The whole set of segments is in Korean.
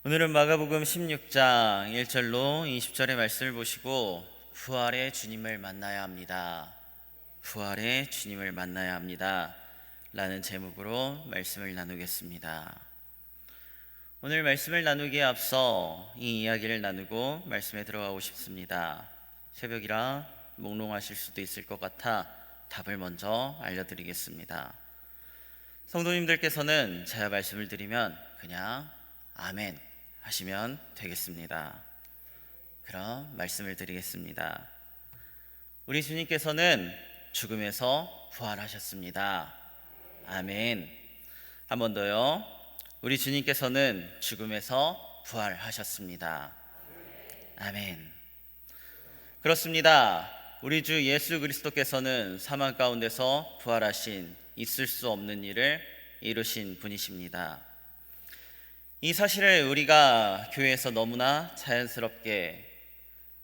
오늘은 마가복음 16장 1절로 20절의 말씀을 보시고 부활의 주님을 만나야 합니다. 부활의 주님을 만나야 합니다. 라는 제목으로 말씀을 나누겠습니다. 오늘 말씀을 나누기에 앞서 이 이야기를 나누고 말씀에 들어가고 싶습니다. 새벽이라 몽롱하실 수도 있을 것 같아 답을 먼저 알려드리겠습니다. 성도님들께서는 제가 말씀을 드리면 그냥 아멘 하시면 되겠습니다. 그럼 말씀을 드리겠습니다. 우리 주님께서는 죽음에서 부활하셨습니다. 아멘. 한 번 더요. 우리 주님께서는 죽음에서 부활하셨습니다. 아멘. 그렇습니다. 우리 주 예수 그리스도께서는 사망 가운데서 부활하신 있을 수 없는 일을 이루신 분이십니다. 이 사실을 우리가 교회에서 너무나 자연스럽게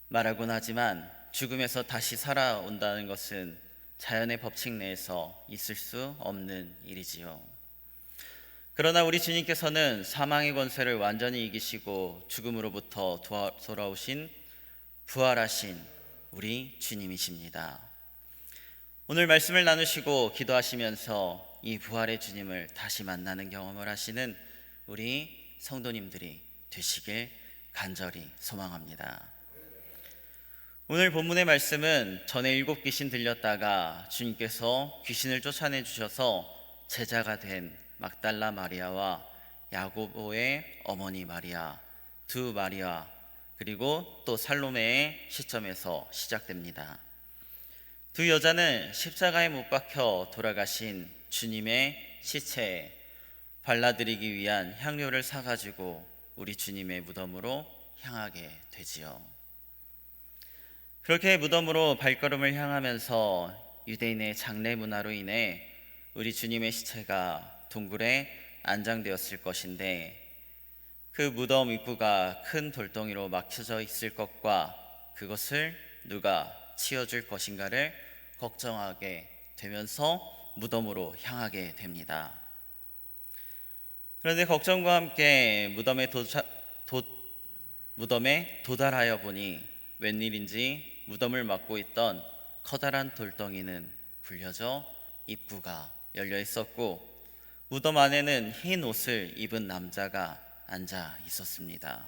말하곤 하지만 죽음에서 다시 살아온다는 것은 자연의 법칙 내에서 있을 수 없는 일이지요. 그러나 우리 주님께서는 사망의 권세를 완전히 이기시고 죽음으로부터 돌아오신 부활하신 우리 주님이십니다. 오늘 말씀을 나누시고 기도하시면서 이 부활의 주님을 다시 만나는 경험을 하시는 우리 성도님들이 되시길 간절히 소망합니다. 오늘 본문의 말씀은 전에 7 귀신 들렸다가 주님께서 귀신을 쫓아내 주셔서 제자가 된 막달라 마리아와 야고보의 어머니 마리아, 두 마리아, 그리고 또 살로메의 시점에서 시작됩니다. 두 여자는 십자가에 못 박혀 돌아가신 주님의 시체에 발라드리기 위한 향료를 사가지고 우리 주님의 무덤으로 향하게 되지요. 그렇게 무덤으로 발걸음을 향하면서 유대인의 장례 문화로 인해 우리 주님의 시체가 동굴에 안장되었을 것인데 그 무덤 입구가 큰 돌덩이로 막혀져 있을 것과 그것을 누가 치워줄 것인가를 걱정하게 되면서 무덤으로 향하게 됩니다. 그런데 걱정과 함께 무덤에 도달하여 보니 웬일인지 무덤을 막고 있던 커다란 돌덩이는 굴려져 입구가 열려 있었고 무덤 안에는 흰 옷을 입은 남자가 앉아 있었습니다.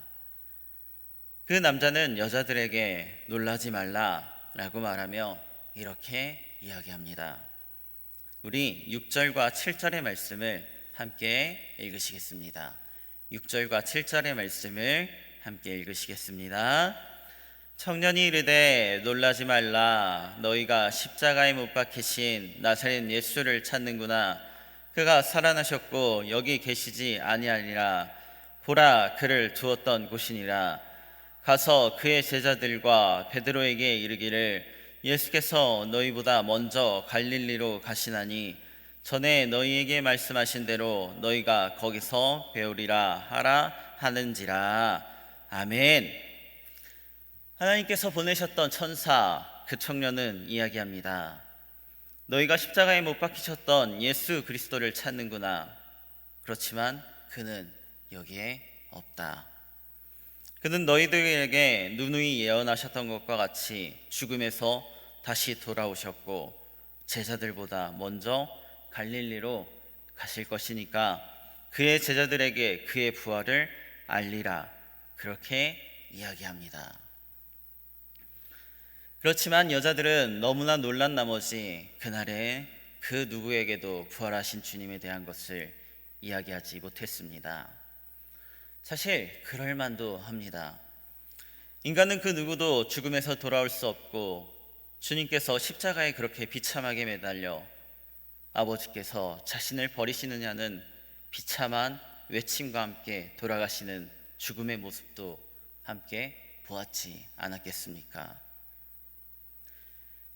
그 남자는 여자들에게 놀라지 말라라고 말하며 이렇게 이야기합니다. 우리 6절과 7절의 말씀을 함께 읽으시겠습니다. 6절과 7절의 말씀을 함께 읽으시겠습니다. 청년이 이르되 놀라지 말라. 너희가 십자가에 못 박히신 나사렛 예수를 찾는구나. 그가 살아나셨고 여기 계시지 아니하니라. 보라, 그를 두었던 곳이니라. 가서 그의 제자들과 베드로에게 이르기를 예수께서 너희보다 먼저 갈릴리로 가시나니 전에 너희에게 말씀하신 대로 너희가 거기서 배우리라 하라 하는지라. 아멘. 하나님께서 보내셨던 천사 그 청년은 이야기합니다. 너희가 십자가에 못 박히셨던 예수 그리스도를 찾는구나. 그렇지만 그는 여기에 없다. 그는 너희들에게 누누이 예언하셨던 것과 같이 죽음에서 다시 돌아오셨고 제자들보다 먼저 갈릴리로 가실 것이니까 그의 제자들에게 그의 부활을 알리라. 그렇게 이야기합니다. 그렇지만 여자들은 너무나 놀란 나머지 그날에 그 누구에게도 부활하신 주님에 대한 것을 이야기하지 못했습니다. 사실 그럴 만도 합니다. 인간은 그 누구도 죽음에서 돌아올 수 없고 주님께서 십자가에 그렇게 비참하게 매달려 아버지께서 자신을 버리시느냐는 비참한 외침과 함께 돌아가시는 죽음의 모습도 함께 보았지 않았겠습니까?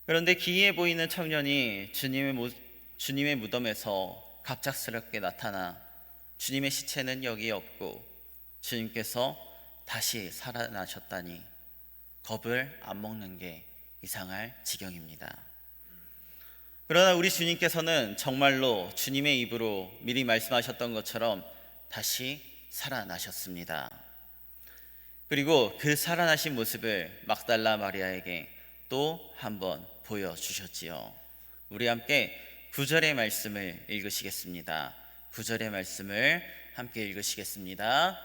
그런데 기이해 보이는 청년이 주님의 무덤에서 갑작스럽게 나타나 주님의 시체는 여기 없고 주님께서 다시 살아나셨다니 겁을 안 먹는 게 이상할 지경입니다. 그러나 우리 주님께서는 정말로 주님의 입으로 미리 말씀하셨던 것처럼 다시 살아나셨습니다. 그리고 그 살아나신 모습을 막달라 마리아에게 또 한 번 보여주셨지요. 우리 함께 9절의 말씀을 읽으시겠습니다. 9절의 말씀을 함께 읽으시겠습니다.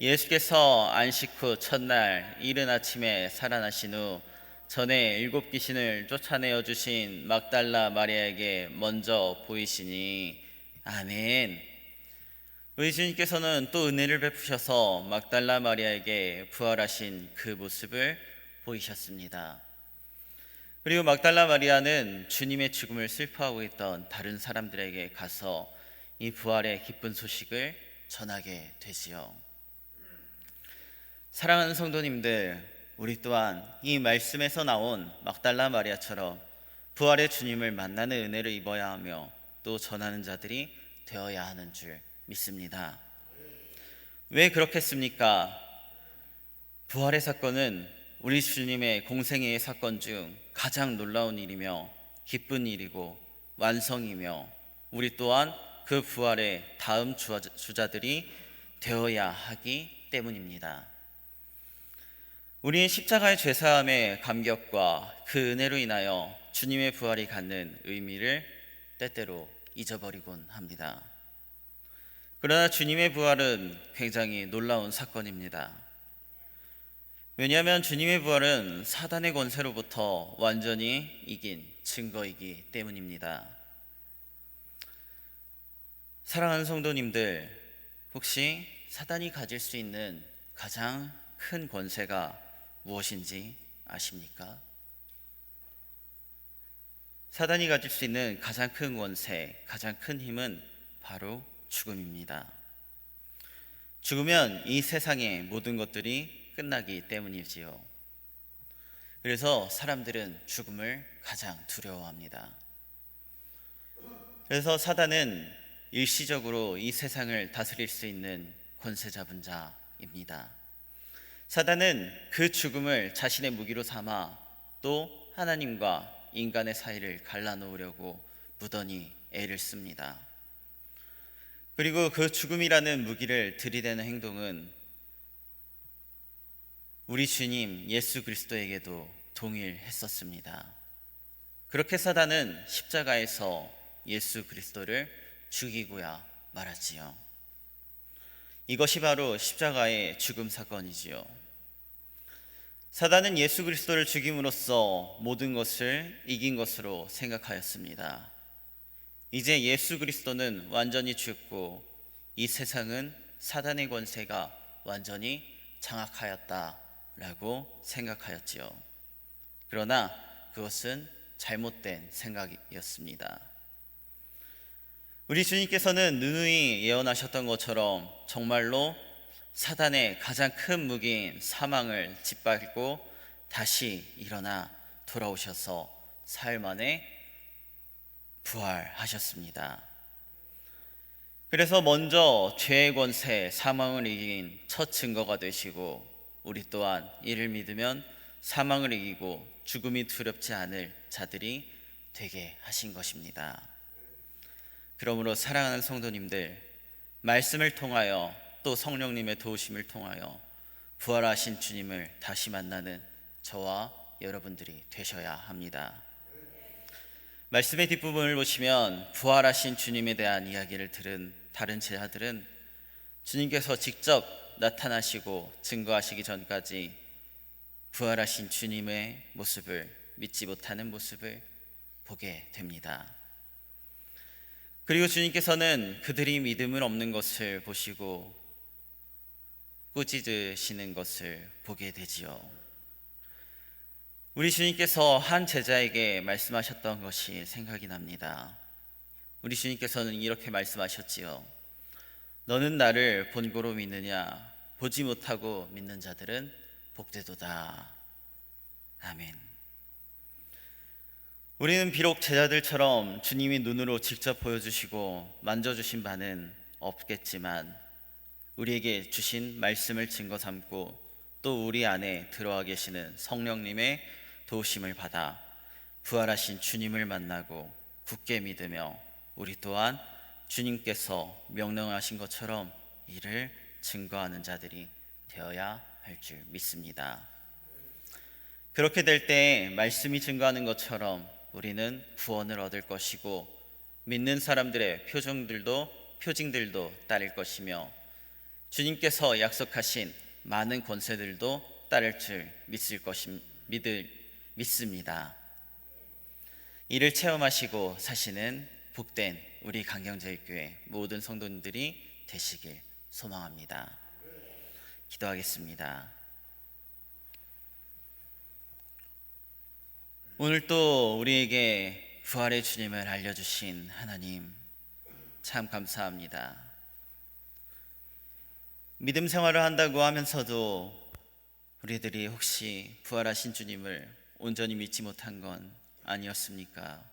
예수께서 안식 후 첫날 이른 아침에 살아나신 후 전에 7 귀신을 쫓아내어 주신 막달라 마리아에게 먼저 보이시니. 아멘. 우리 주님께서는 또 은혜를 베푸셔서 막달라 마리아에게 부활하신 그 모습을 보이셨습니다. 그리고 막달라 마리아는 주님의 죽음을 슬퍼하고 있던 다른 사람들에게 가서 이 부활의 기쁜 소식을 전하게 되지요. 사랑하는 성도님들, 우리 또한 이 말씀에서 나온 막달라 마리아처럼 부활의 주님을 만나는 은혜를 입어야 하며 또 전하는 자들이 되어야 하는 줄 믿습니다. 왜 그렇겠습니까? 부활의 사건은 우리 주님의 공생애의 사건 중 가장 놀라운 일이며 기쁜 일이고 완성이며 우리 또한 그 부활의 다음 주자들이 되어야 하기 때문입니다. 우리는 십자가의 죄사함의 감격과 그 은혜로 인하여 주님의 부활이 갖는 의미를 때때로 잊어버리곤 합니다. 그러나 주님의 부활은 굉장히 놀라운 사건입니다. 왜냐하면 주님의 부활은 사단의 권세로부터 완전히 이긴 증거이기 때문입니다. 사랑하는 성도님들, 혹시 사단이 가질 수 있는 가장 큰 권세가 무엇인지 아십니까? 사단이 가질 수 있는 가장 큰 권세, 가장 큰 힘은 바로 죽음입니다. 죽으면 이 세상의 모든 것들이 끝나기 때문이지요. 그래서 사람들은 죽음을 가장 두려워합니다. 그래서 사단은 일시적으로 이 세상을 다스릴 수 있는 권세 잡은 자입니다. 사단은 그 죽음을 자신의 무기로 삼아 또 하나님과 인간의 사이를 갈라놓으려고 무던히 애를 씁니다. 그리고 그 죽음이라는 무기를 들이대는 행동은 우리 주님 예수 그리스도에게도 동일했었습니다. 그렇게 사단은 십자가에서 예수 그리스도를 죽이고야 말았지요. 이것이 바로 십자가의 죽음 사건이지요. 사단은 예수 그리스도를 죽임으로써 모든 것을 이긴 것으로 생각하였습니다. 이제 예수 그리스도는 완전히 죽고 이 세상은 사단의 권세가 완전히 장악하였다라고 생각하였지요. 그러나 그것은 잘못된 생각이었습니다. 우리 주님께서는 누누이 예언하셨던 것처럼 정말로 사단의 가장 큰 무기인 사망을 짓밟고 다시 일어나 돌아오셔서 사흘 만에 부활하셨습니다. 그래서 먼저 죄의 권세, 사망을 이긴 첫 증거가 되시고 우리 또한 이를 믿으면 사망을 이기고 죽음이 두렵지 않을 자들이 되게 하신 것입니다. 그러므로 사랑하는 성도님들, 말씀을 통하여 또 성령님의 도우심을 통하여 부활하신 주님을 다시 만나는 저와 여러분들이 되셔야 합니다. 말씀의 뒷부분을 보시면 부활하신 주님에 대한 이야기를 들은 다른 제자들은 주님께서 직접 나타나시고 증거하시기 전까지 부활하신 주님의 모습을 믿지 못하는 모습을 보게 됩니다. 그리고 주님께서는 그들이 믿음을 없는 것을 보시고 꾸짖으시는 것을 보게 되지요. 우리 주님께서 한 제자에게 말씀하셨던 것이 생각이 납니다. 우리 주님께서는 이렇게 말씀하셨지요. 너는 나를 본고로 믿느냐? 보지 못하고 믿는 자들은 복되도다. 아멘. 우리는 비록 제자들처럼 주님이 눈으로 직접 보여주시고 만져주신 바는 없겠지만 우리에게 주신 말씀을 증거 삼고 또 우리 안에 들어와 계시는 성령님의 도우심을 받아 부활하신 주님을 만나고 굳게 믿으며 우리 또한 주님께서 명령하신 것처럼 이를 증거하는 자들이 되어야 할 줄 믿습니다. 그렇게 될 때 말씀이 증거하는 것처럼 우리는 구원을 얻을 것이고 믿는 사람들의 표징들도 따를 것이며 주님께서 약속하신 많은 권세들도 따를 줄 믿습니다. 이를 체험하시고 사시는 복된 우리 강경제일교회 모든 성도님들이 되시길 소망합니다. 기도하겠습니다. 오늘 또 우리에게 부활의 주님을 알려주신 하나님, 참 감사합니다. 믿음 생활을 한다고 하면서도 우리들이 혹시 부활하신 주님을 온전히 믿지 못한 건 아니었습니까?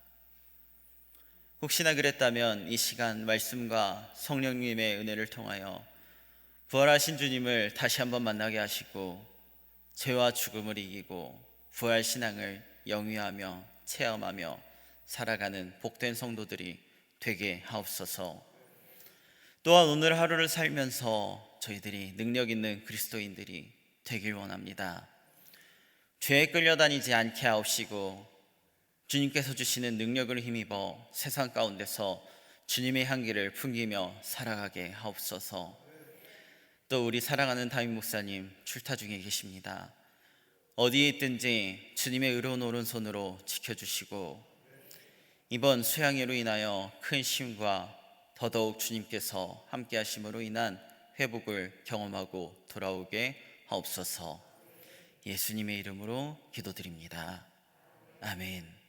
혹시나 그랬다면 이 시간 말씀과 성령님의 은혜를 통하여 부활하신 주님을 다시 한번 만나게 하시고 죄와 죽음을 이기고 부활 신앙을 영위하며 체험하며 살아가는 복된 성도들이 되게 하옵소서. 또한 오늘 하루를 살면서 저희들이 능력 있는 그리스도인들이 되길 원합니다. 죄에 끌려다니지 않게 하옵시고 주님께서 주시는 능력을 힘입어 세상 가운데서 주님의 향기를 풍기며 살아가게 하옵소서. 또 우리 사랑하는 담임 목사님 출타 중에 계십니다. 어디에 있든지 주님의 의로운 오른손으로 지켜주시고 이번 수양회로 인하여 큰 시험과 더더욱 주님께서 함께 하심으로 인한 회복을 경험하고 돌아오게 하옵소서. 예수님의 이름으로 기도드립니다. 아멘.